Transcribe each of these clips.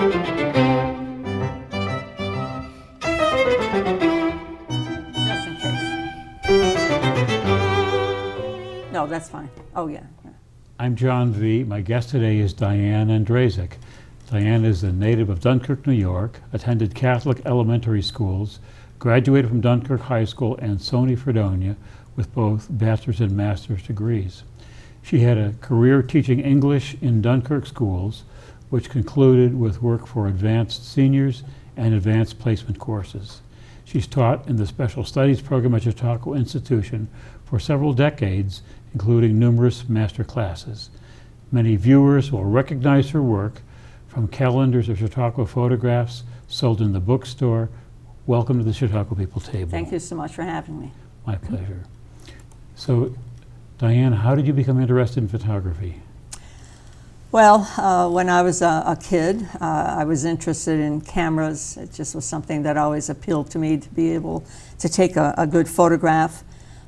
Just in case. No, that's fine. Oh, yeah. I'm John V. My guest today is Diane Andrasik. Diane is a native of Dunkirk, New York, attended Catholic elementary schools, graduated from Dunkirk High School and SUNY Fredonia with both bachelor's and master's degrees. She had a career teaching English in Dunkirk schools, which concluded with work for advanced seniors and advanced placement courses. She's taught in the Special Studies program at Chautauqua Institution for several decades, including numerous master classes. Many viewers will recognize her work from calendars of Chautauqua photographs sold in the bookstore. Welcome to the Chautauqua People Table. Thank you so much for having me. My pleasure. So, Diane, how did you become interested in photography? Well, when I was a kid, I was interested in cameras. It just was something that always appealed to me, to be able to take a good photograph.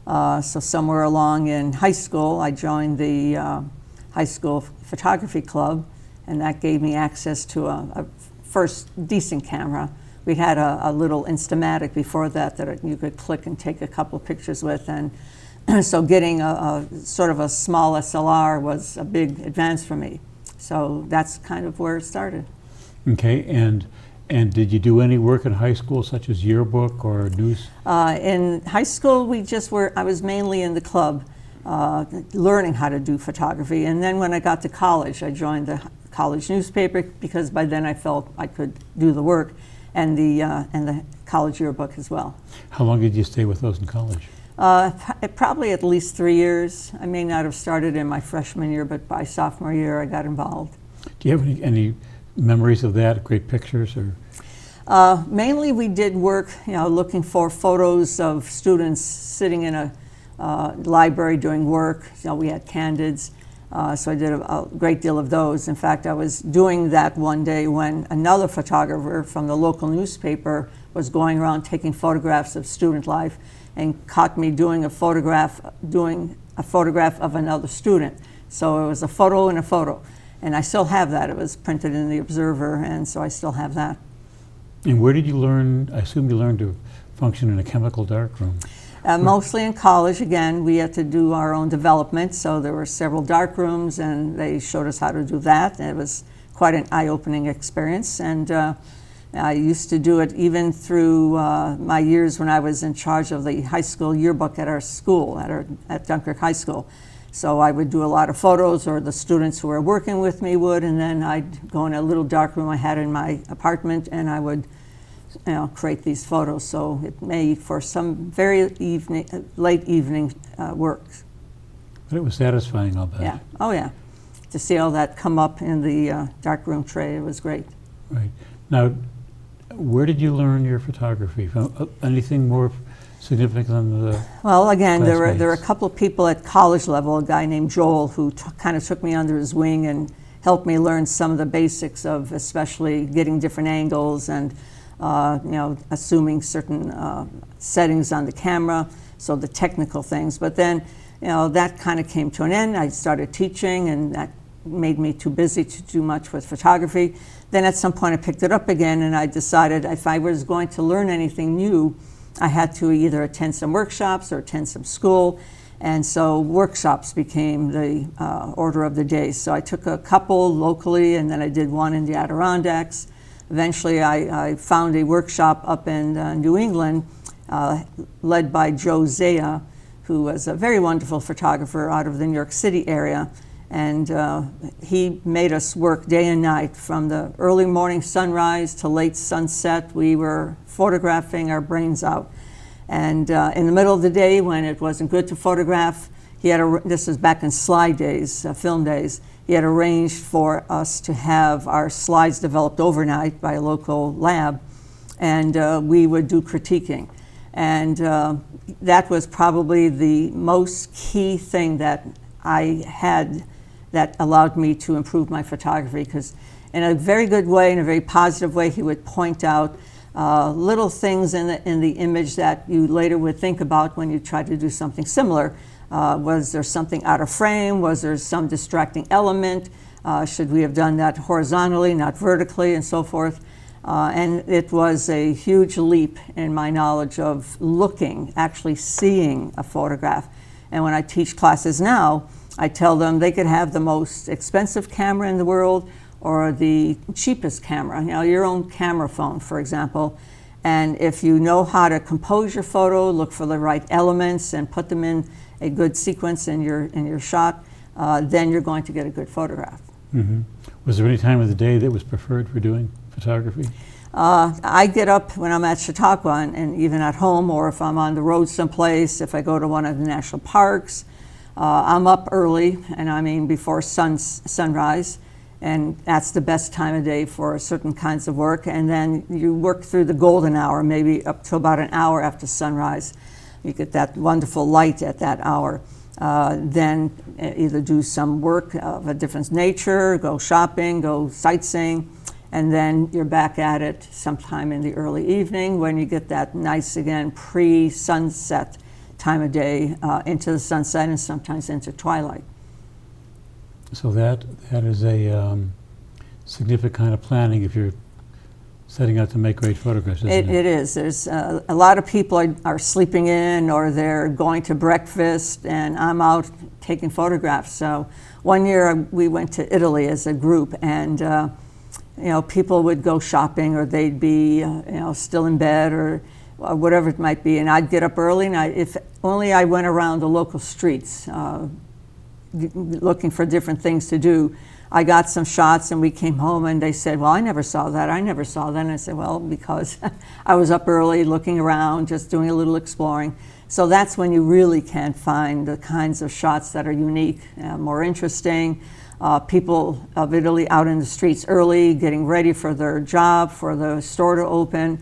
So somewhere along in high school, I joined the high school photography club, and that gave me access to a first decent camera. We had a little Instamatic before that you could click and take a couple pictures with, and so getting a sort of a small SLR was a big advance for me. So that's kind of where it started. Okay, and did you do any work in high school, such as yearbook or news? In high school, I was mainly in the club, learning how to do photography. And then when I got to college, I joined the college newspaper because by then I felt I could do the work, and the college yearbook as well. How long did you stay with those in college? Probably at least 3 years. I may not have started in my freshman year, but by sophomore year I got involved. Do you have any memories of that, great pictures? Or? Mainly we did work, looking for photos of students sitting in a library doing work. We had candids, so I did a great deal of those. In fact, I was doing that one day when another photographer from the local newspaper was going around taking photographs of student life, and caught me doing a photograph of another student. So it was a photo and a photo. And I still have that. It was printed in the Observer, and so I still have that. And where did you learn, I assume you learned to function in a chemical darkroom? Mostly in college. Again, we had to do our own development, so there were several dark rooms, and they showed us how to do that. And it was quite an eye-opening experience. And I used to do it even through my years when I was in charge of the high school yearbook at our school, at Dunkirk High School. So I would do a lot of photos, or the students who were working with me would, and then I'd go in a little dark room I had in my apartment, and I would create these photos. So it made for some very late evening work. But it was satisfying, I'll bet. Yeah. Oh, yeah. To see all that come up in the darkroom tray, it was great. Right. Now, where did you learn your photography? Anything more significant than the Well, again, there were a classmates? couple of people at college level, a guy named Joel who kind of took me under his wing and helped me learn some of the basics of especially getting different angles and assuming certain settings on the camera, so the technical things. But then that kind of came to an end. I started teaching, and that made me too busy to do much with photography. Then at some point I picked it up again, and I decided if I was going to learn anything new, I had to either attend some workshops or attend some school. And so workshops became the order of the day. So I took a couple locally, and then I did one in the Adirondacks. Eventually I found a workshop up in New England led by Joe Zea, who was a very wonderful photographer out of the New York City area. And he made us work day and night. From the early morning sunrise to late sunset, we were photographing our brains out. And in the middle of the day, when it wasn't good to photograph, this was back in slide days, film days, he had arranged for us to have our slides developed overnight by a local lab, and we would do critiquing. And that was probably the most key thing that I had that allowed me to improve my photography, because in a very good way, in a very positive way, he would point out little things in the image that you later would think about when you try to do something similar. Was there something out of frame? Was there some distracting element? Should we have done that horizontally, not vertically, and so forth? And it was a huge leap in my knowledge of looking, actually seeing a photograph. And when I teach classes now, I tell them they could have the most expensive camera in the world or the cheapest camera, your own camera phone, for example. And if you know how to compose your photo, look for the right elements, and put them in a good sequence in your shot, then you're going to get a good photograph. Mm-hmm. Was there any time of the day that was preferred for doing photography? I get up when I'm at Chautauqua and even at home, or if I'm on the road someplace, if I go to one of the national parks, I'm up early, and I mean before sunrise, and that's the best time of day for certain kinds of work. And then you work through the golden hour, maybe up to about an hour after sunrise. You get that wonderful light at that hour. Then either do some work of a different nature, go shopping, go sightseeing, and then you're back at it sometime in the early evening when you get that nice, again, pre-sunset time of day into the sunset and sometimes into twilight. So that is a significant kind of planning if you're setting out to make great photographs, isn't it? It is. There's a lot of people are sleeping in, or they're going to breakfast, and I'm out taking photographs. So one year we went to Italy as a group, and people would go shopping, or they'd be still in bed, or whatever it might be, and I'd get up early, and if only I went around the local streets looking for different things to do. I got some shots, and we came home, and they said, well, I never saw that. And I said, well, because I was up early looking around, just doing a little exploring. So that's when you really can find the kinds of shots that are unique, more interesting. People of Italy out in the streets early, getting ready for their job, for the store to open.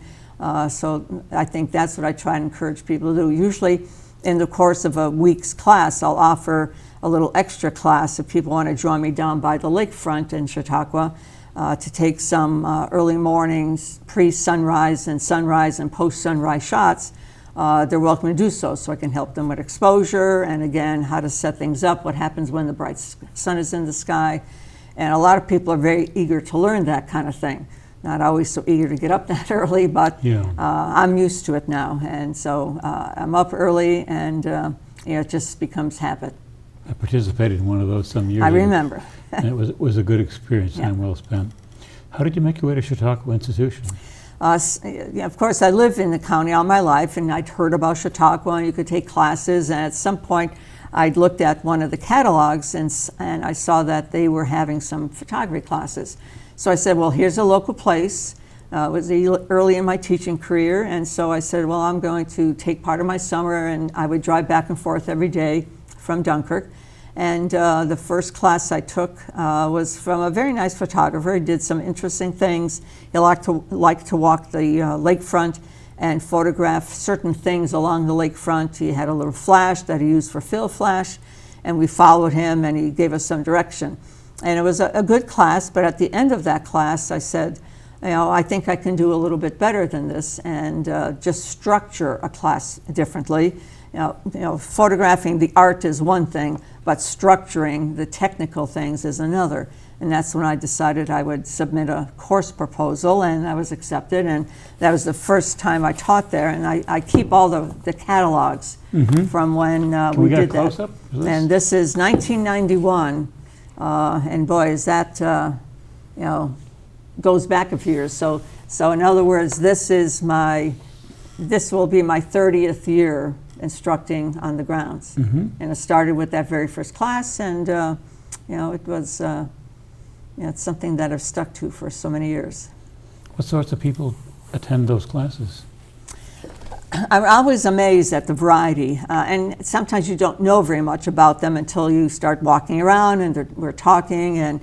So I think that's what I try to encourage people to do. Usually in the course of a week's class, I'll offer a little extra class if people want to join me down by the lakefront in Chautauqua to take some early mornings, pre-sunrise and sunrise and post-sunrise shots. They're welcome to do so I can help them with exposure and, again, how to set things up, what happens when the bright sun is in the sky. And a lot of people are very eager to learn that kind of thing. Not always so eager to get up that early, but I'm used to it now. And so I'm up early, and it just becomes habit. I participated in one of those some years I ago. remember. And it was a good experience, time well spent. How did you make your way to Chautauqua Institution? Of course, I lived in the county all my life, and I'd heard about Chautauqua, and you could take classes. And at some point, I'd looked at one of the catalogs, and I saw that they were having some photography classes. So I said, well, here's a local place. It was early in my teaching career, and so I said, well, I'm going to take part of my summer, and I would drive back and forth every day from Dunkirk. And the first class I took was from a very nice photographer. He did some interesting things. He liked to walk the lakefront and photograph certain things along the lakefront. He had a little flash that he used for field flash, and we followed him, and he gave us some direction. And it was a good class, but at the end of that class, I said, I think I can do a little bit better than this, and just structure a class differently. Photographing the art is one thing, but structuring the technical things is another. And that's when I decided I would submit a course proposal, and I was accepted. And that was the first time I taught there. And I keep all the catalogs from when we did that. Close-up? And this is 1991. And boy, is that, goes back a few years. So in other words, this will be my 30th year instructing on the grounds. And it started with that very first class, and it was it's something that I've stuck to for so many years. What sorts of people attend those classes? I'm always amazed at the variety, and sometimes you don't know very much about them until you start walking around and we're talking, and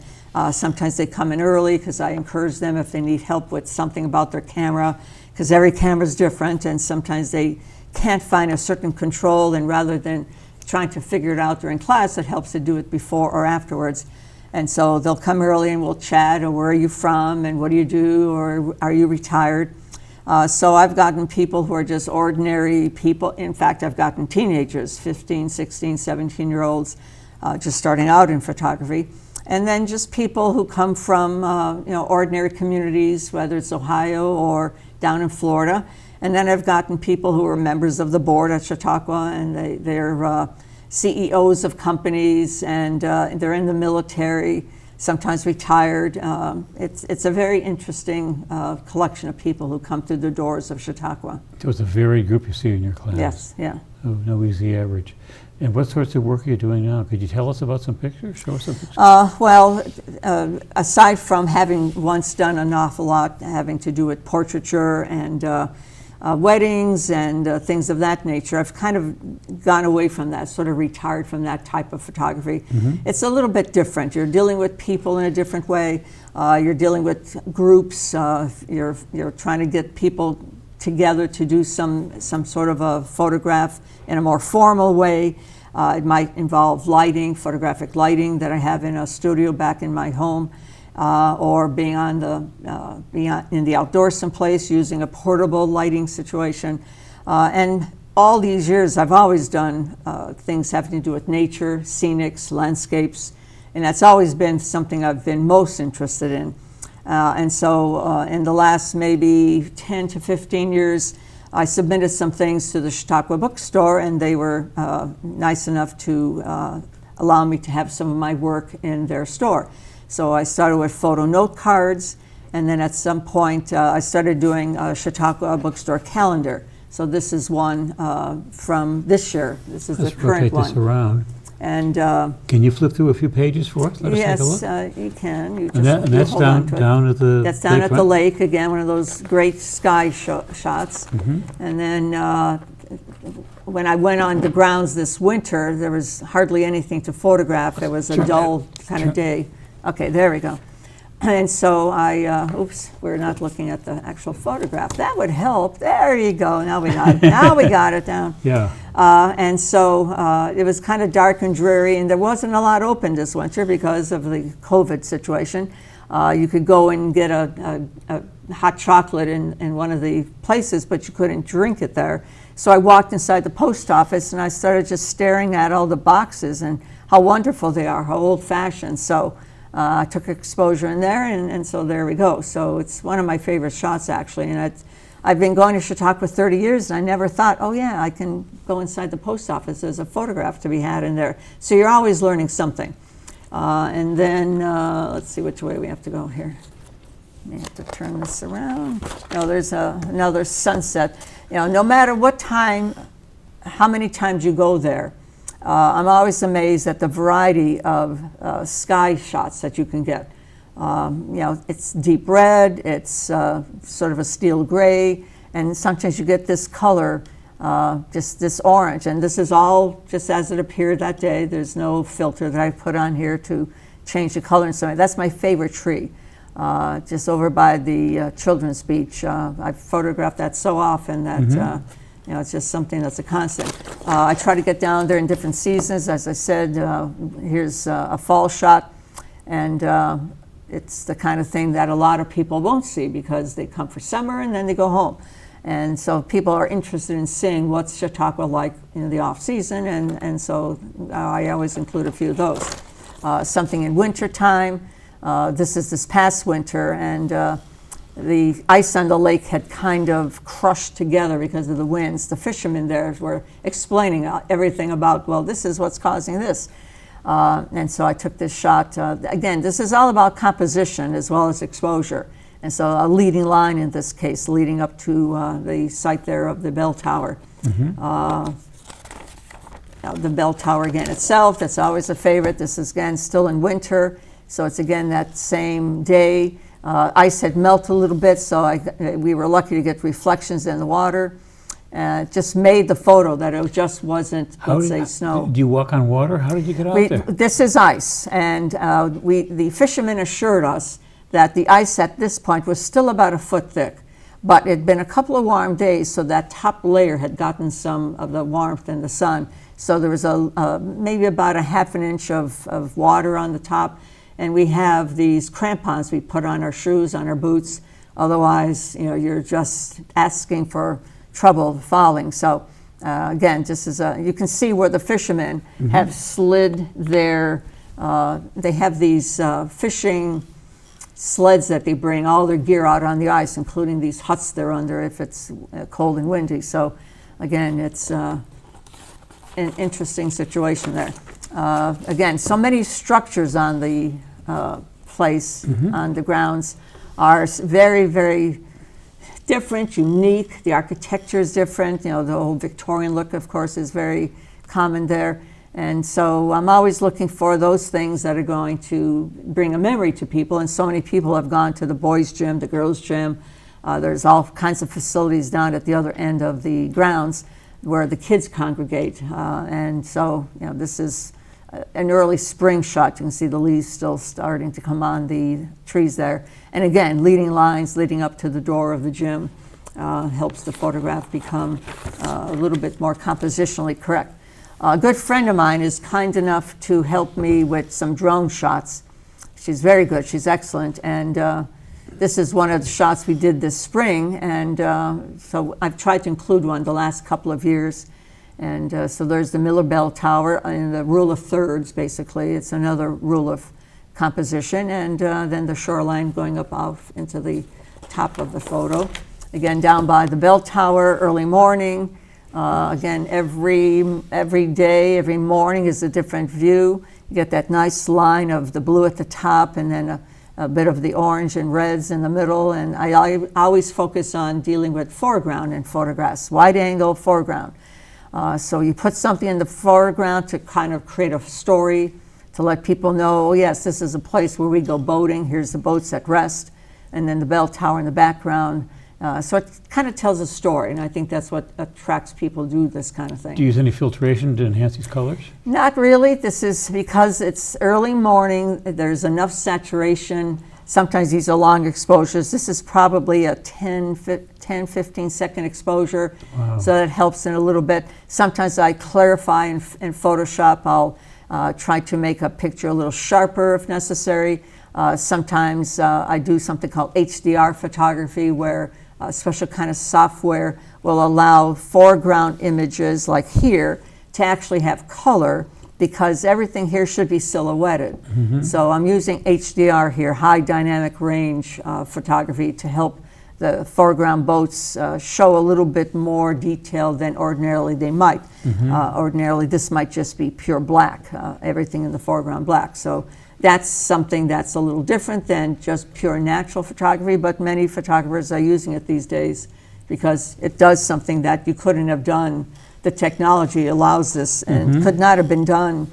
sometimes they come in early because I encourage them if they need help with something about their camera, because every camera is different, and sometimes they can't find a certain control, and rather than trying to figure it out during class, it helps to do it before or afterwards. And so they'll come early and we'll chat, or where are you from, and what do you do, or are you retired? So I've gotten people who are just ordinary people. In fact, I've gotten teenagers, 15, 16, 17-year-olds, just starting out in photography. And then just people who come from ordinary communities, whether it's Ohio or down in Florida. And then I've gotten people who are members of the board at Chautauqua, and they're CEOs of companies, and they're in the military, sometimes retired. It's a very interesting collection of people who come through the doors of Chautauqua. So it's a varied group you see in your class. Yes, yeah. Oh, no easy average. And what sorts of work are you doing now? Could you tell us about some pictures? Show us some pictures. Well, aside from having once done an awful lot having to do with portraiture and weddings and things of that nature, I've kind of gone away from that, sort of retired from that type of photography. It's a little bit different. You're dealing with people in a different way. You're dealing with groups. You're trying to get people together to do some sort of a photograph in a more formal way. It might involve lighting, photographic lighting that I have in a studio back in my home, or being in the outdoors someplace using a portable lighting situation. And all these years I've always done things having to do with nature, scenics, landscapes, and that's always been something I've been most interested in. And so in the last maybe 10 to 15 years, I submitted some things to the Chautauqua bookstore, and they were nice enough to allow me to have some of my work in their store. So I started with photo note cards, and then at some point I started doing a Chautauqua bookstore calendar. So this is one from this year. This is the current one. Let's rotate this around. And can you flip through a few pages for us? Let us take a look. yes, you can. You And that's hold on to it. down at the That's down at the lakefront? lake, again, one of those great sky shots. And then when I went on the grounds this winter, there was hardly anything to photograph. It was a dull kind of day. Okay, there we go. And so oops, we're not looking at the actual photograph. That would help. There you go. Now we got it. Now we got it down. Yeah. And so it was kind of dark and dreary, and there wasn't a lot open this winter because of the COVID situation. You could go and get a hot chocolate in one of the places, but you couldn't drink it there. So I walked inside the post office, and I started just staring at all the boxes and how wonderful they are, how old-fashioned. So I took exposure in there, and so there we go. So it's one of my favorite shots, actually. And I've been going to Chautauqua 30 years, and I never thought, oh yeah, I can go inside the post office. There's a photograph to be had in there. So you're always learning something. And then, let's see which way we have to go here. May have to turn this around. No, there's another sunset. No matter what time, how many times you go there, I'm always amazed at the variety of sky shots that you can get. It's deep red, it's sort of a steel gray, and sometimes you get this color, just this orange. And this is all just as it appeared that day. There's no filter that I put on here to change the color and so on. That's my favorite tree, just over by the Children's Beach. I've photographed that so often that it's just something that's a constant. I try to get down there in different seasons. As I said, here's a fall shot, and it's the kind of thing that a lot of people won't see because they come for summer and then they go home. And so people are interested in seeing what's Chautauqua like in the off season, and so I always include a few of those. Something in winter time. This is this past winter, and the ice on the lake had kind of crushed together because of the winds. The fishermen there were explaining everything about, well, this is what's causing this. And so I took this shot. Again, this is all about composition as well as exposure. And so a leading line in this case, leading up to the site there of the bell tower. The bell tower again itself, that's always a favorite. This is again still in winter. So it's again that same day. Ice had melted a little bit, so we were lucky to get reflections in the water. It just made the photo that it just wasn't, let's say, snow. Do you walk on water? How did you get out there? This is ice, and the fishermen assured us that the ice at this point was still about a foot thick, but it had been a couple of warm days, so that top layer had gotten some of the warmth and the sun. So there was maybe about a half an inch of water on the top. And we have these crampons we put on our shoes, on our boots. Otherwise, you're just asking for trouble falling. So again, just as you can see where the fishermen have slid their They have these fishing sleds that they bring all their gear out on the ice, including these huts they're under if it's cold and windy. So again, it's an interesting situation there. Again, so many structures on the place, on the grounds, are very, very different, unique. The architecture is different. The old Victorian look, of course, is very common there. And so I'm always looking for those things that are going to bring a memory to people. And so many people have gone to the boys' gym, the girls' gym. There's all kinds of facilities down at the other end of the grounds where the kids congregate. And so, this is an early spring shot. You can see the leaves still starting to come on the trees there. And again, leading lines leading up to the door of the gym helps the photograph become a little bit more compositionally correct. A good friend of mine is kind enough to help me with some drone shots. She's very good. She's excellent. And this is one of the shots we did this spring. And so I've tried to include one the last couple of years. And so there's the Miller Bell Tower in the rule of thirds, basically. It's another rule of composition. And then the shoreline going up off into the top of the photo. Again, down by the bell tower, early morning. Again, every day, every morning is a different view. You get that nice line of the blue at the top and then a bit of the orange and reds in the middle. And I always focus on dealing with foreground in photographs, wide angle foreground. So you put something in the foreground to kind of create a story, to let people know, oh yes, this is a place where we go boating. Here's the boats at rest. And then the bell tower in the background. So it kind of tells a story, and I think that's what attracts people to do this kind of thing. Do you use any filtration to enhance these colors? Not really. This is because it's early morning. There's enough saturation. Sometimes these are long exposures. This is probably a 10, 15 second exposure. Wow. So that helps in a little bit. Sometimes I clarify in Photoshop. I'll try to make a picture a little sharper if necessary. Sometimes I do something called HDR photography, where a special kind of software will allow foreground images like here to actually have color, because everything here should be silhouetted. So I'm using HDR here, high dynamic range photography, to help the foreground boats show a little bit more detail than ordinarily they might. Ordinarily this might just be pure black, everything in the foreground black. So that's something that's a little different than just pure natural photography, but many photographers are using it these days because it does something that you couldn't have done. The technology allows this, and could not have been done,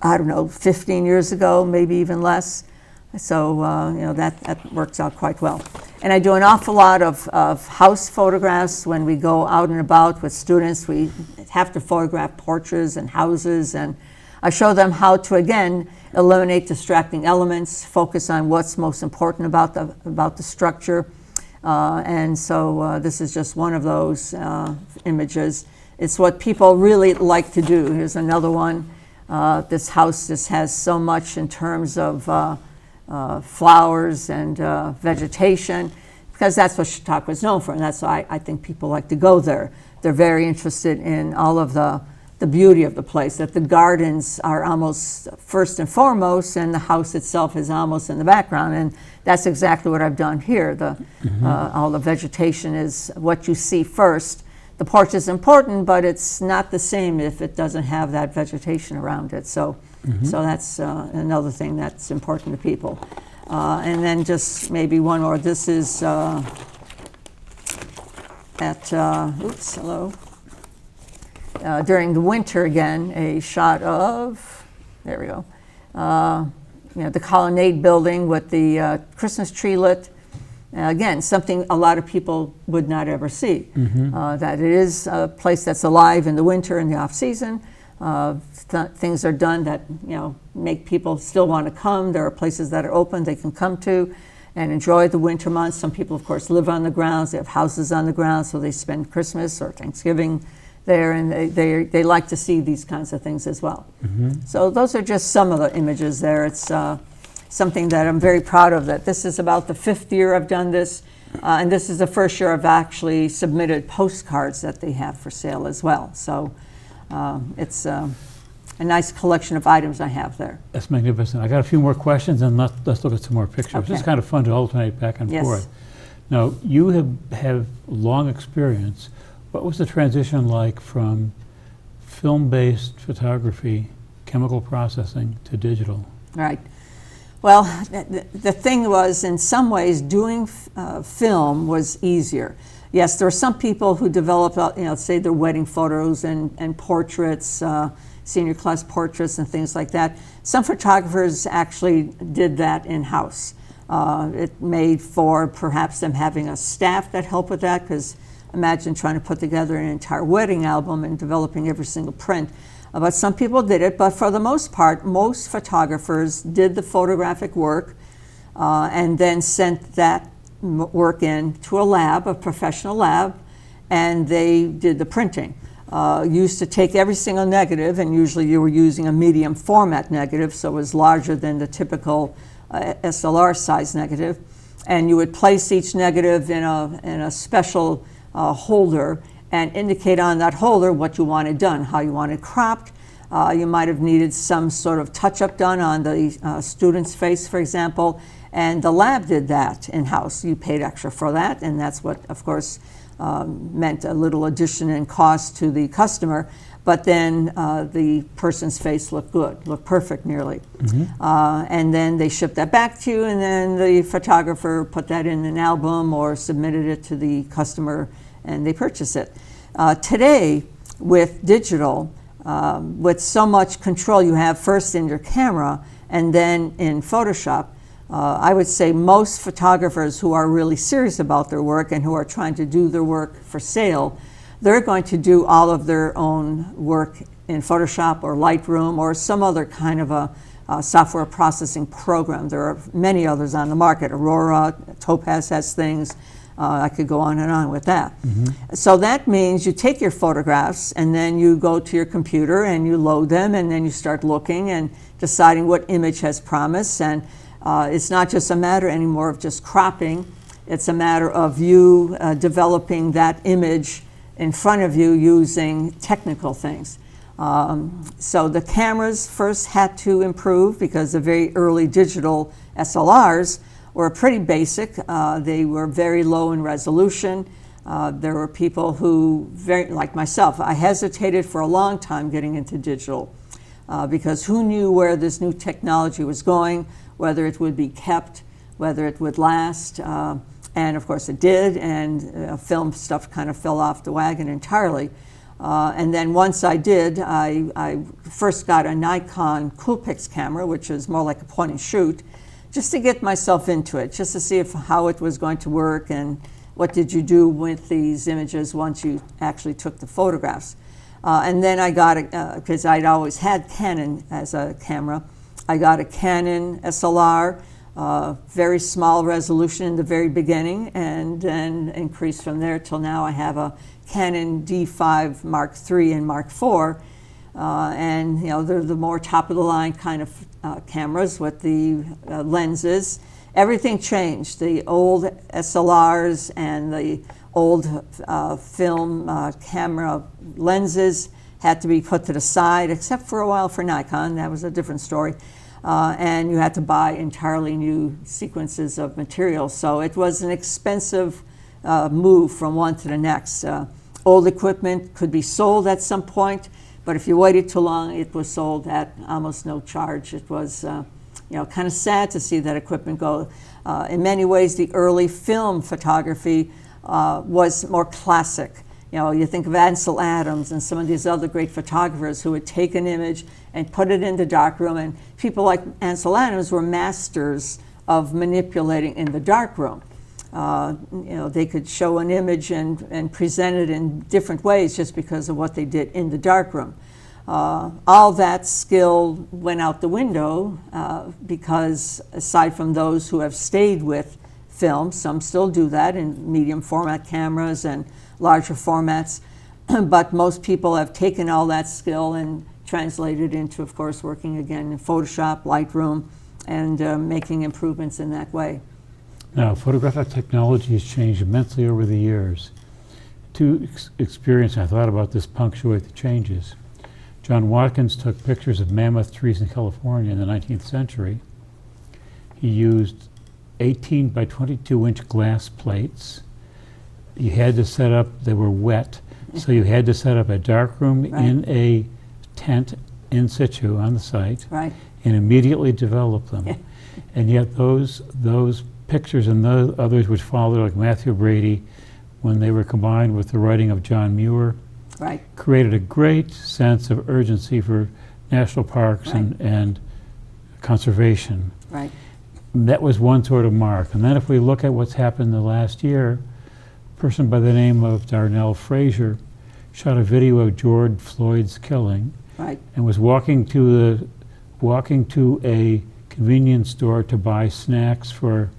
I don't know, 15 years ago, maybe even less. So that works out quite well. And I do an awful lot of house photographs when we go out and about with students. We have to photograph porches and houses, and I show them how to, again, eliminate distracting elements, focus on what's most important about the structure. And so this is just one of those images. It's what people really like to do. Here's another one. This house just has so much in terms of flowers and vegetation, because that's what Chautauqua is known for, and that's why I think people like to go there. They're very interested in all of the beauty of the place, that the gardens are almost first and foremost, and the house itself is almost in the background. And that's exactly what I've done here. All the vegetation is what you see first. The porch is important, but it's not the same if it doesn't have that vegetation around it. So that's another thing that's important to people. And then just maybe one more. This is during the winter, again, a shot of, there we go, the colonnade building with the Christmas tree lit. Again, something a lot of people would not ever see. That it is a place that's alive in the winter and the off season. Things are done that make people still want to come. There are places that are open they can come to and enjoy the winter months. Some people, of course, live on the grounds. They have houses on the grounds, so they spend Christmas or Thanksgiving there, and they like to see these kinds of things as well. So those are just some of the images there. It's something that I'm very proud of, that this is about the 5th year I've done this, and this is the first year I've actually submitted postcards that they have for sale as well. So it's a nice collection of items I have there. That's magnificent. I got a few more questions, and let's look at some more pictures. Okay. It's kind of fun to alternate back and Yes. forth. Now, you have long experience. What was the transition like from film-based photography, chemical processing, to digital? Right. Well, the thing was, in some ways, doing film was easier. Yes, there are some people who develop, say their wedding photos and portraits, senior class portraits and things like that. Some photographers actually did that in-house. It made for perhaps them having a staff that helped with that, because imagine trying to put together an entire wedding album and developing every single print. But some people did it, but for the most part, most photographers did the photographic work and then sent that work in to a lab, a professional lab, and they did the printing. Used to take every single negative, and usually you were using a medium format negative, so it was larger than the typical SLR size negative, and you would place each negative in a special holder and indicate on that holder what you wanted done, how you wanted cropped. You might have needed some sort of touch-up done on the student's face, for example, and the lab did that in-house. You paid extra for that, and that's what, of course, meant a little addition in cost to the customer, but then the person's face looked good, looked perfect nearly. And then they shipped that back to you, and then the photographer put that in an album or submitted it to the customer, and they purchased it. Today, with digital, with so much control you have first in your camera and then in Photoshop, I would say most photographers who are really serious about their work and who are trying to do their work for sale, they're going to do all of their own work in Photoshop or Lightroom or some other kind of a software processing program. There are many others on the market. Aurora, Topaz has things. I could go on and on with that. So that means you take your photographs and then you go to your computer and you load them, and then you start looking and deciding what image has promise. And it's not just a matter anymore of just cropping. It's a matter of you developing that image in front of you using technical things. So the cameras first had to improve because the very early digital SLRs were pretty basic. They were very low in resolution. There were people who, like myself, I hesitated for a long time getting into digital because who knew where this new technology was going, whether it would be kept, whether it would last. And of course it did, and film stuff kind of fell off the wagon entirely. And then once I did, I first got a Nikon Coolpix camera, which is more like a point and shoot, just to get myself into it, just to see how it was going to work and what did you do with these images once you actually took the photographs. And then I got, because I'd always had Canon as a camera, I got a Canon SLR, very small resolution in the very beginning, and then increased from there till now I have a Canon D5 Mark III and Mark IV. And they're the more top-of-the-line kind of cameras with the lenses. Everything changed. The old SLRs and the old film camera lenses had to be put to the side, except for a while for Nikon. That was a different story. And you had to buy entirely new sequences of material. So it was an expensive move from one to the next. Old equipment could be sold at some point, but if you waited too long, it was sold at almost no charge. It was kind of sad to see that equipment go. In many ways, the early film photography was more classic. You think of Ansel Adams and some of these other great photographers who would take an image and put it in the darkroom, and people like Ansel Adams were masters of manipulating in the darkroom. They could show an image and present it in different ways just because of what they did in the darkroom. All that skill went out the window because aside from those who have stayed with film, some still do that in medium format cameras and larger formats, but most people have taken all that skill and translated into, of course, working again in Photoshop, Lightroom, and making improvements in that way. Now, photographic technology has changed immensely over the years. To experience, I thought about this, punctuate the changes. John Watkins took pictures of mammoth trees in California in the 19th century. He used 18 by 22 inch glass plates. You had to set up, they were wet, so you had to set up a darkroom Right. in a tent in situ on the site Right. and immediately develop them. Yeah. And yet those pictures and the others which followed, like Matthew Brady, when they were combined with the writing of John Muir, Right. created a great sense of urgency for national parks and conservation. Right. That was one sort of mark. And then if we look at what's happened in the last year, a person by the name of Darnell Frazier shot a video of George Floyd's killing Right. and was walking to a convenience store to buy snacks for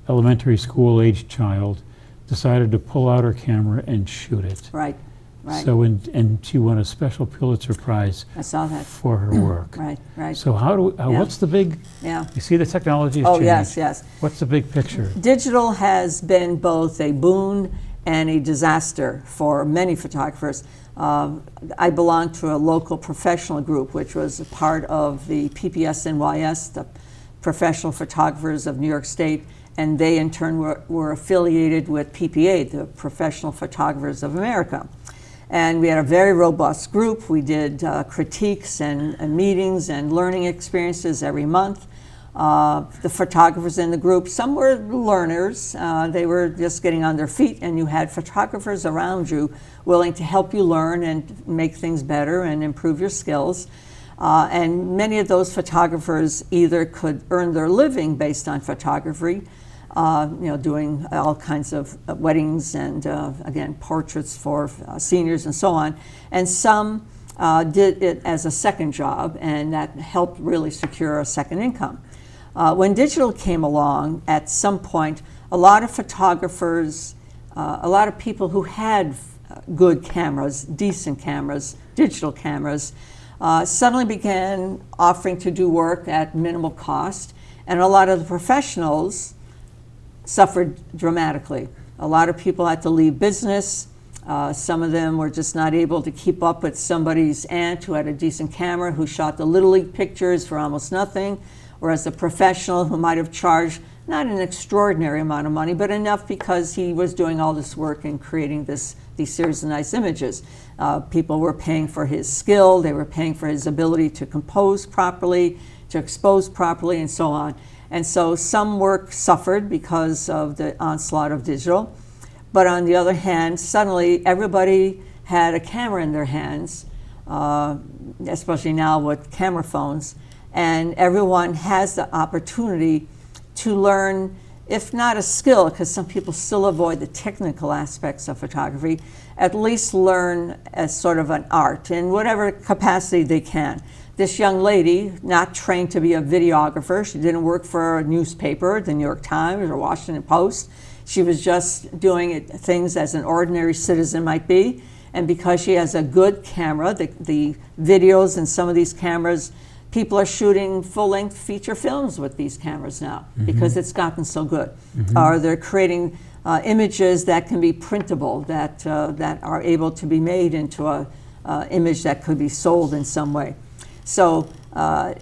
elementary school aged child, decided to pull out her camera and shoot it. Right. Right. So and she won a special Pulitzer Prize I saw that. for her work. Right. Right. So what's the big, Yeah. you see the technology has Oh, changed. yes, yes. What's the big picture? Digital has been both a boon and a disaster for many photographers. I belong to a local professional group, which was a part of the PPS-NYS, the Professional Photographers of New York State, and they in turn were affiliated with PPA, the Professional Photographers of America. And we had a very robust group. We did critiques and meetings and learning experiences every month. The photographers in the group, some were learners. They were just getting on their feet, and you had photographers around you willing to help you learn and make things better and improve your skills. And many of those photographers either could earn their living based on photography, doing all kinds of weddings and, again, portraits for seniors and so on. And some did it as a second job, and that helped really secure a second income. When digital came along, at some point, a lot of photographers, a lot of people who had good cameras, decent cameras, digital cameras, suddenly began offering to do work at minimal cost, and a lot of the professionals suffered dramatically. A lot of people had to leave business. Some of them were just not able to keep up with somebody's aunt who had a decent camera, who shot the Little League pictures for almost nothing, whereas a professional who might have charged not an extraordinary amount of money, but enough because he was doing all this work and creating these series of nice images. People were paying for his skill, they were paying for his ability to compose properly, to expose properly, and so on. And so some work suffered because of the onslaught of digital. But on the other hand, suddenly everybody had a camera in their hands, especially now with camera phones, and everyone has the opportunity to learn, if not a skill, because some people still avoid the technical aspects of photography, at least learn as sort of an art in whatever capacity they can. This young lady, not trained to be a videographer, she didn't work for a newspaper, the New York Times or Washington Post. She was just doing things as an ordinary citizen might be. And because she has a good camera, the videos in some of these cameras, people are shooting full-length feature films with these cameras now because it's gotten so good. Or they're creating images that can be printable, that are able to be made into a image that could be sold in some way. So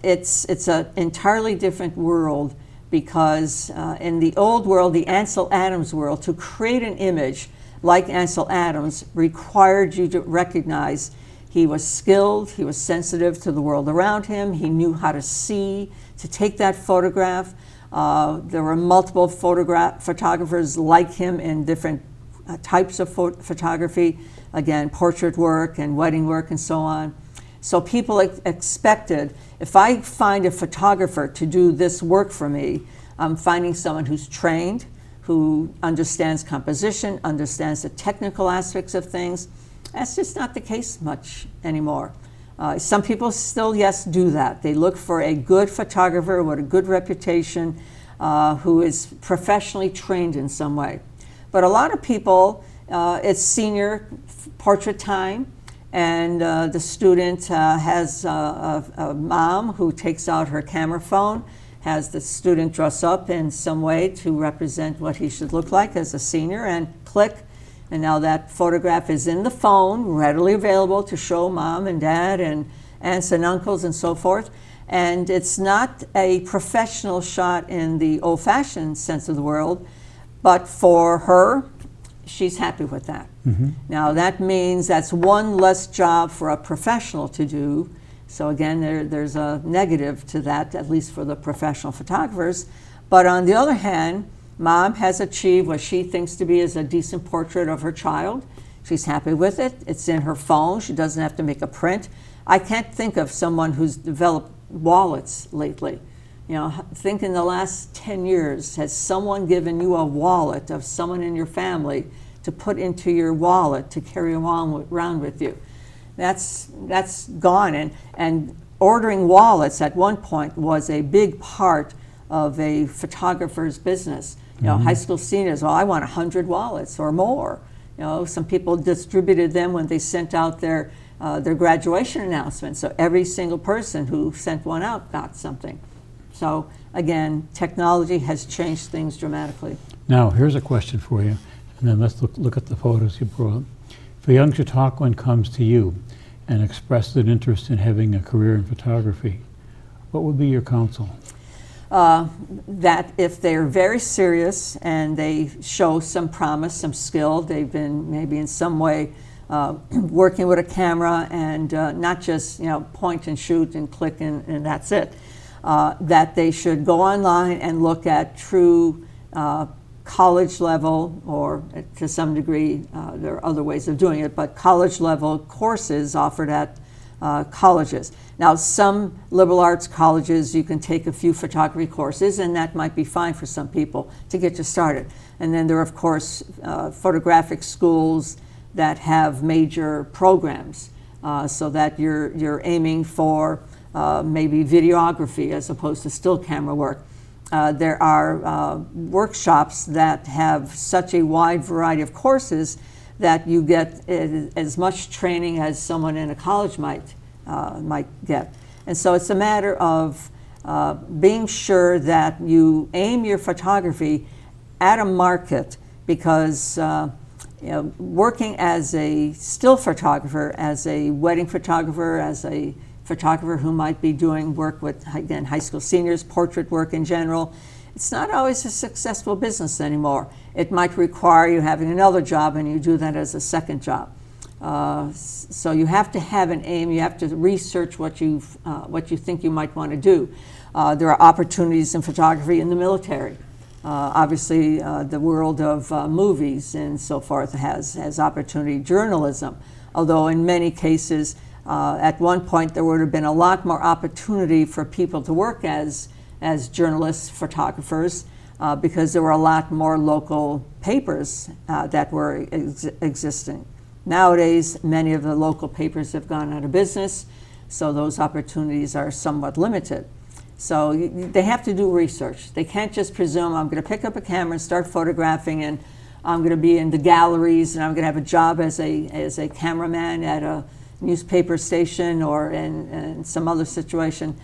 it's an entirely different world, because in the old world, the Ansel Adams world, to create an image like Ansel Adams required you to recognize he was skilled, he was sensitive to the world around him, he knew how to see, to take that photograph. There were multiple photographers like him in different types of photography, again, portrait work and wedding work and so on. So people expected, if I find a photographer to do this work for me, I'm finding someone who's trained, who understands composition, understands the technical aspects of things. That's just not the case much anymore. Some people still, yes, do that. They look for a good photographer with a good reputation, who is professionally trained in some way. But a lot of people, it's senior portrait time, and the student has a mom who takes out her camera phone, has the student dress up in some way to represent what he should look like as a senior, and click, and now that photograph is in the phone, readily available to show mom and dad and aunts and uncles and so forth. And it's not a professional shot in the old-fashioned sense of the world, but for her, she's happy with that. Now that means that's one less job for a professional to do. So again, there's a negative to that, at least for the professional photographers. But on the other hand, Mom has achieved what she thinks to be is a decent portrait of her child. She's happy with it. It's in her phone. She doesn't have to make a print. I can't think of someone who's developed wallets lately. You know, think in the last 10 years, has someone given you a wallet of someone in your family to put into your wallet to carry around with you? That's gone. And ordering wallets at one point was a big part of a photographer's business. You know, high school seniors, well, I want 100 wallets or more. You know, some people distributed them when they sent out their graduation announcement. So every single person who sent one out got something. So again, technology has changed things dramatically. Now, here's a question for you, and then let's look at the photos you brought. If a young Chautauquan comes to you and expresses an interest in having a career in photography, what would be your counsel? That if they're very serious and they show some promise, some skill, they've been maybe in some way working with a camera and not just, you know, point and shoot and click and that's it, that they should go online and look at true college level, or to some degree there are other ways of doing it, but college level courses offered at colleges. Now, some liberal arts colleges, you can take a few photography courses, and that might be fine for some people to get you started. And then there are, of course, photographic schools that have major programs, so that you're aiming for maybe videography as opposed to still camera work. There are workshops that have such a wide variety of courses that you get as much training as someone in a college might get. And so it's a matter of being sure that you aim your photography at a market, because you know, working as a still photographer, as a wedding photographer, as a photographer who might be doing work with, again, high school seniors, portrait work in general, it's not always a successful business anymore. It might require you having another job, and you do that as a second job. So you have to have an aim. You have to research what you think you might want to do. There are opportunities in photography in the military. Obviously, the world of movies and so forth has opportunity. Journalism, although in many cases, at one point there would have been a lot more opportunity for people to work as journalists, photographers, because there were a lot more local papers that were existing. Nowadays, many of the local papers have gone out of business, so those opportunities are somewhat limited. So they have to do research. They can't just presume, I'm going to pick up a camera and start photographing, and I'm going to be in the galleries, and I'm going to have a job as a cameraman at a newspaper station or in some other situation.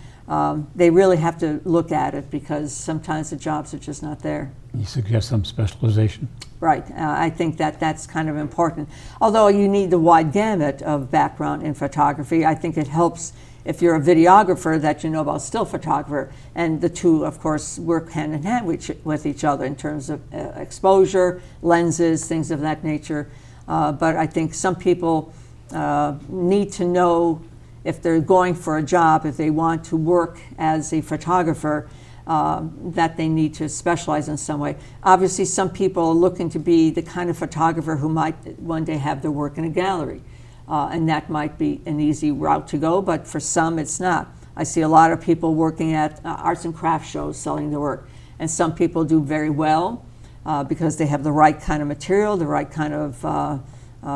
They really have to look at it, because sometimes the jobs are just not there. You suggest some specialization? Right. I think that's kind of important. Although you need the wide gamut of background in photography, I think it helps if you're a videographer that you know about still photographer. And the two, of course, work hand in hand with each other in terms of exposure, lenses, things of that nature. But I think some people need to know, if they're going for a job, if they want to work as a photographer, that they need to specialize in some way. Obviously, some people are looking to be the kind of photographer who might one day have their work in a gallery, and that might be an easy route to go, but for some it's not. I see a lot of people working at arts and crafts shows selling their work, and some people do very well because they have the right kind of material, the right kind of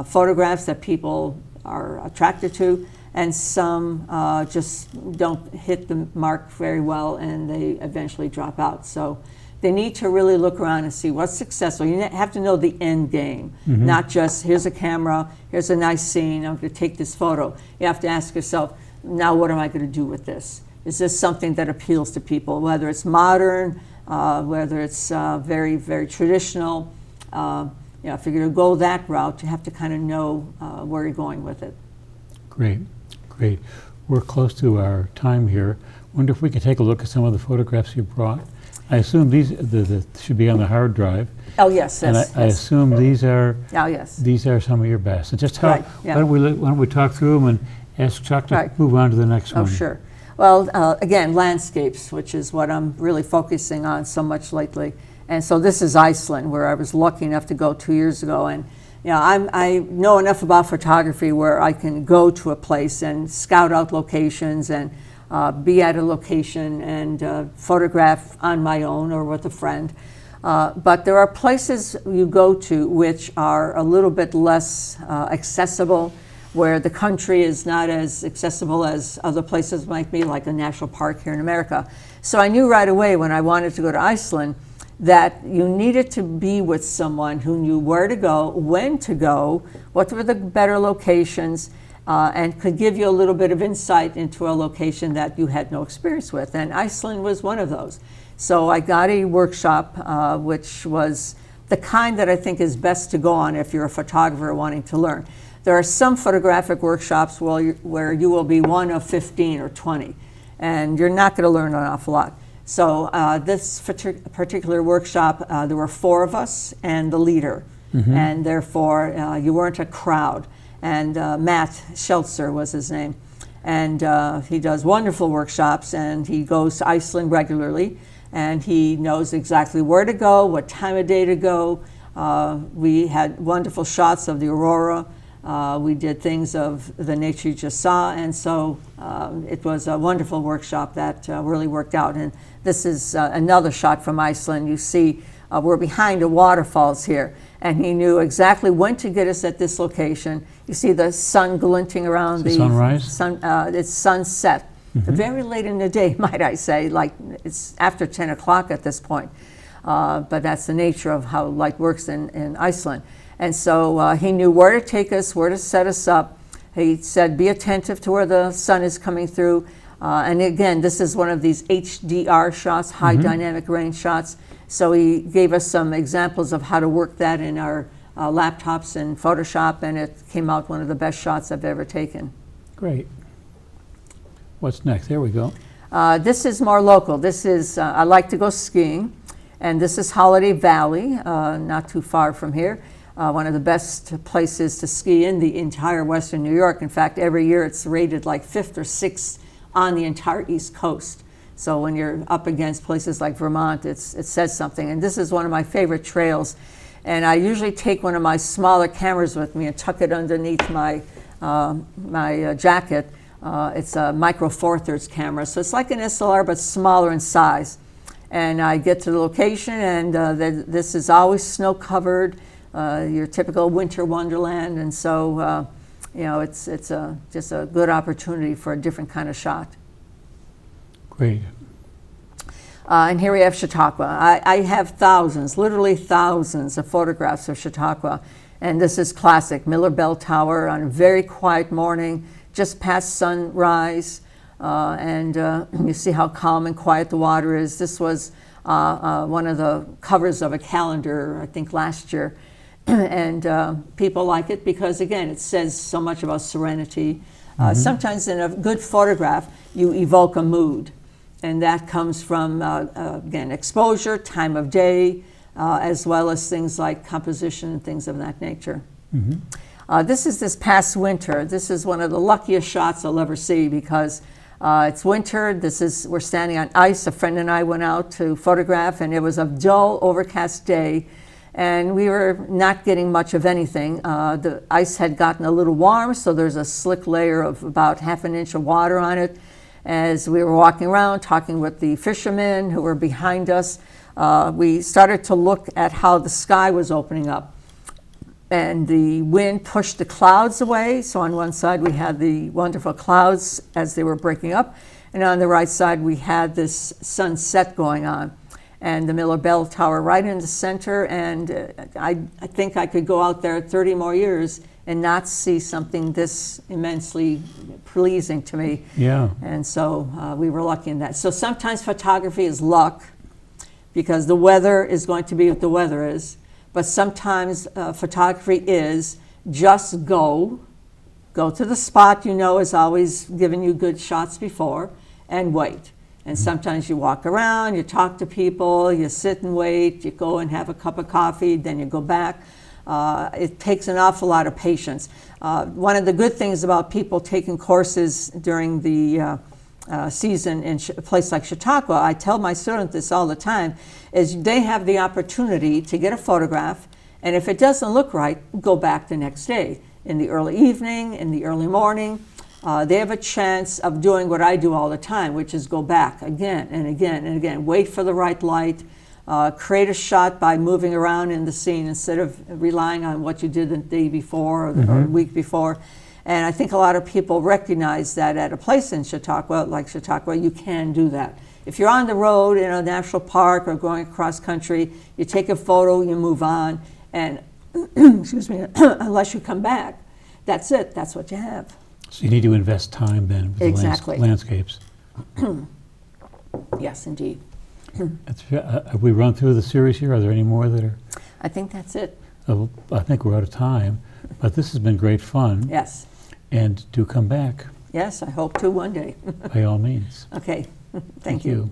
photographs that people are attracted to, and some just don't hit the mark very well, and they eventually drop out. So they need to really look around and see what's successful. You have to know the end game, not just here's a camera, here's a nice scene, I'm going to take this photo. You have to ask yourself, now what am I going to do with this? Is this something that appeals to people, whether it's modern, whether it's very, very traditional? If you're going to go that route, you have to kind of know where you're going with it. Great, great. we're close to our time here. Wonder if we could take a look at some of the photographs you brought. I assume these should be on the hard drive. Oh, yes, And yes. I assume these are Oh, yes. some of your best. And just how, Right, yeah. why don't we talk through them and ask Chuck to Right. move on to the next Oh, one. sure. Well, again, landscapes, which is what I'm really focusing on so much lately. And so this is Iceland, where I was lucky enough to go 2 years ago. And I know enough about photography where I can go to a place and scout out locations and be at a location and photograph on my own or with a friend. But there are places you go to which are a little bit less accessible, where the country is not as accessible as other places might be, like a national park here in America. So I knew right away when I wanted to go to Iceland that you needed to be with someone who knew where to go, when to go, what were the better locations, and could give you a little bit of insight into a location that you had no experience with. And Iceland was one of those. So I got a workshop, which was the kind that I think is best to go on if you're a photographer wanting to learn. There are some photographic workshops where you will be one of 15 or 20, and you're not going to learn an awful lot. So this particular workshop, there were 4 of us and the leader, and therefore you weren't a crowd. And Matt Scheltzer was his name. And he does wonderful workshops, and he goes to Iceland regularly, and he knows exactly where to go, what time of day to go. We had wonderful shots of the aurora. We did things of the nature you just saw, and so it was a wonderful workshop that really worked out. And this is another shot from Iceland. You see we're behind the waterfalls here, and he knew exactly when to get us at this location. You see the sun glinting around the sunrise? It's sunset. Very late in the day, might I say, like it's after 10 o'clock at this point. But that's the nature of how light works in Iceland. And so he knew where to take us, where to set us up. He said, be attentive to where the sun is coming through. And again, this is one of these HDR shots, high dynamic range shots. So he gave us some examples of how to work that in our laptops and Photoshop, and it came out one of the best shots I've ever taken. Great. What's next? There we go. This is more local. This is, I like to go skiing, and this is Holiday Valley, not too far from here. One of the best places to ski in the entire Western New York. In fact, every year it's rated like 5th or 6th on the entire East Coast. So when you're up against places like Vermont, it says something. And this is one of my favorite trails. And I usually take one of my smaller cameras with me and tuck it underneath my jacket. It's a micro Four Thirds camera. So it's like an SLR, but smaller in size. And I get to the location, and this is always snow covered. Your typical winter wonderland, and so it's just a good opportunity for a different kind of shot. Great. And here we have Chautauqua. I have thousands, literally thousands of photographs of Chautauqua, and this is classic. Miller Bell Tower on a very quiet morning, just past sunrise, and you see how calm and quiet the water is. This was one of the covers of a calendar, I think last year. And people like it because, again, it says so much about serenity. Sometimes in a good photograph, you evoke a mood. And that comes from, again, exposure, time of day, as well as things like composition and things of that nature. This is this past winter. This is one of the luckiest shots I'll ever see because it's winter. We're standing on ice. A friend and I went out to photograph, and it was a dull, overcast day. And we were not getting much of anything. The ice had gotten a little warm, so there's a slick layer of about ½ an inch of water on it. As we were walking around, talking with the fishermen who were behind us, we started to look at how the sky was opening up. And the wind pushed the clouds away. So on one side, we had the wonderful clouds as they were breaking up. And on the right side, we had this sunset going on. And the Miller Bell Tower right in the center, and I think I could go out there 30 more years and not see something this immensely pleasing to me. Yeah. And so we were lucky in that. So sometimes photography is luck because the weather is going to be what the weather is, but sometimes photography is just go go to the spot you know is always giving you good shots before, and wait. And sometimes you walk around, you talk to people, you sit and wait, you go and have a cup of coffee, then you go back. It takes an awful lot of patience. One of the good things about people taking courses during the season in a place like Chautauqua, I tell my students this all the time, is they have the opportunity to get a photograph, and if it doesn't look right, go back the next day. In the early evening, in the early morning, they have a chance of doing what I do all the time, which is go back again and again and again, wait for the right light, create a shot by moving around in the scene instead of relying on what you did the day before or the week before. And I think a lot of people recognize that at a place in Chautauqua, like Chautauqua, you can do that. If you're on the road in a national park or going across country, you take a photo, you move on, and excuse me, unless you come back, that's it, that's what you have. So you need to invest time then with Exactly. the landscapes. Yes, indeed. Have we run through the series here? Are there any more that are? I think that's it. I think we're out of time, but this has been great fun. Yes. And do come back, Yes, I hope to one day. by all means. Okay, thank you.